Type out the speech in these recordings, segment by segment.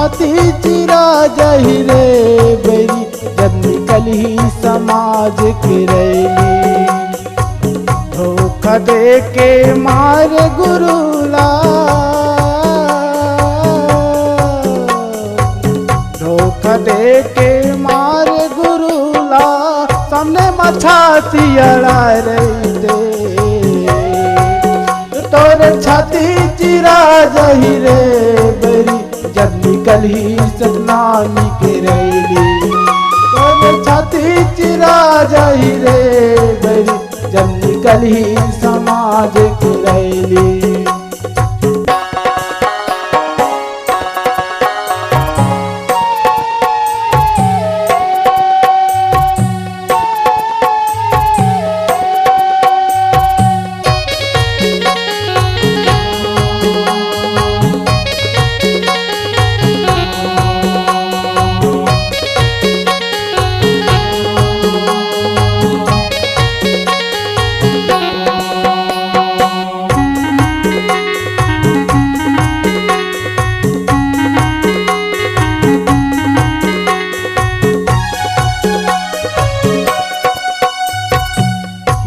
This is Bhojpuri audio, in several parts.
छाती चिरा जही रे बेरी जब निकली समाज की रैली। धोखा दे के मारे गुरुला, धोखा दे के मारे गुरुला, सामने छाती अड़ा रही दे। तोरे छाती चिरा जही रे बेरी जब निकली सतनामी के रैली। तोरे छाती चिरा जही रे बेरी जब निकली समाज की रैली।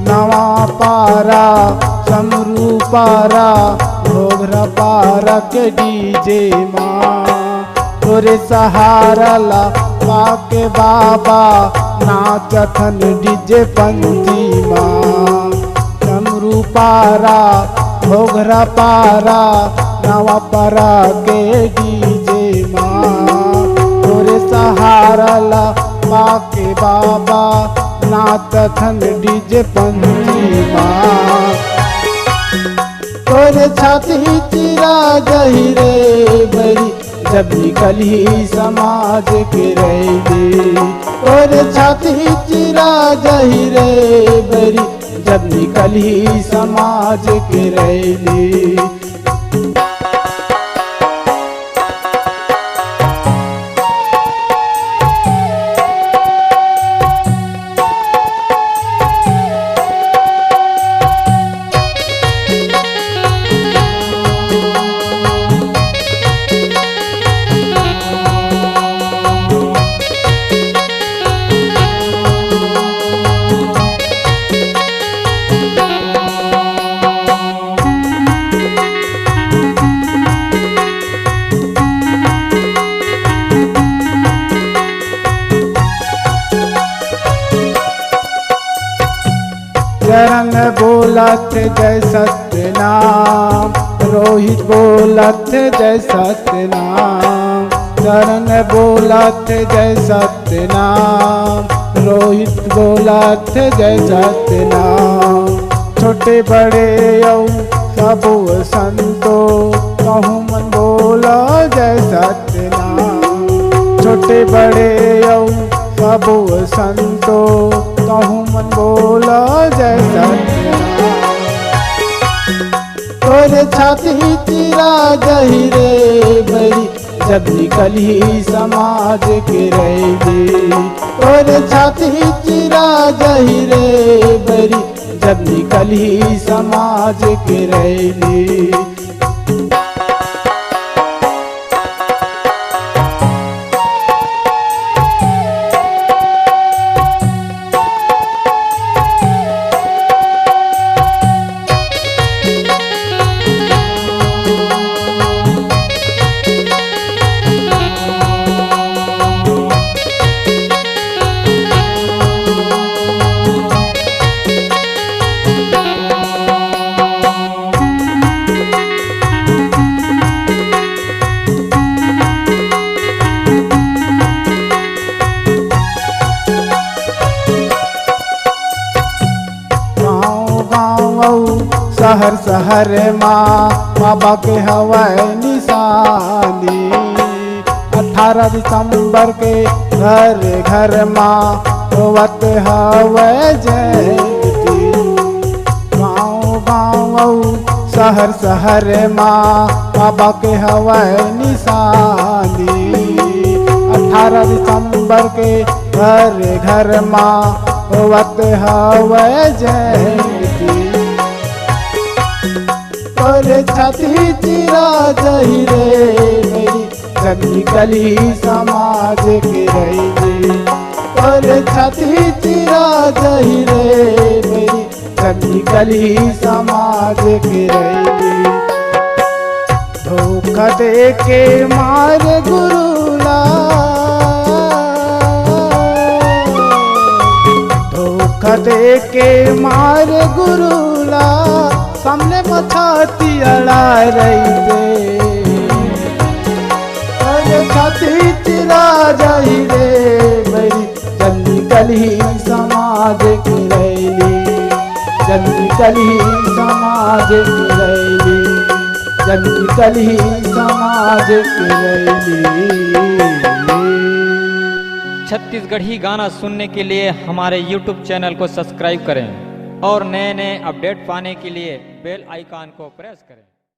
नवा पारा समरू पारा घोघरा पारा के डीजे माँ। तोरे सहारा ला पाके बाबा नाचथन डीजे पंथी माँ। समरू पारा घोघरा पारा नवा पारा के डीजे माँ। तोरे सहारा ला पाके बाबा नाचथन डीजे पंथी माँ। तोरे छाती चिरा जही रे बेरी जब निकली समाज के रैली। तोरे छाती चिरा जही रे बेरी जब निकली समाज के रैली। चरण बोलत जय सत्यनाम, रोहित बोलत जय सत्यनाम। चरण बोलत जय सत्यनाम, रोहित बोलत जय सत्यनाम। छोटे बड़े यौ सब संतो कहूँ मन बोला जय सत्यनाम। छोटे बड़े यौ सब संतो कहूँ मन बोला जय सत्यनाम। तोरे छाती चिरा जही रे बेरी जब निकली समाज के रैली। तोरे छाती चिरा जही रे बेरी जब निकली समाज के रैली। शहर शहर माँ बाबा के हवाई निशानी। 18 दिसंबर के घर घर माँ होवत हवाई जयंती। गाँव गाँव शहर शहर माँ बाबा के हवाई निशानी। 18 दिसंबर के घर घर माँ होवत हवाई जयंती। तोरे छाती चिरा जही रे बेरी जनी कली समाज के रैली और छाती चिरा जही रे मेरी जनी कली समाज के रैली धोखा दे के मार गुरुला धोखा दे के मार गुरुला सामने मछाती अड़ा रही थे और छाती चिरा जाई रे मेरी जनी कली समाज की रैली जनी कली समाज की रैली जनी कली समाज की रैली। छत्तीसगढ़ी गाना सुनने के लिए हमारे YouTube चैनल को सब्सक्राइब करें और नए नए अपडेट पाने के लिए बेल आइकॉन को प्रेस करें।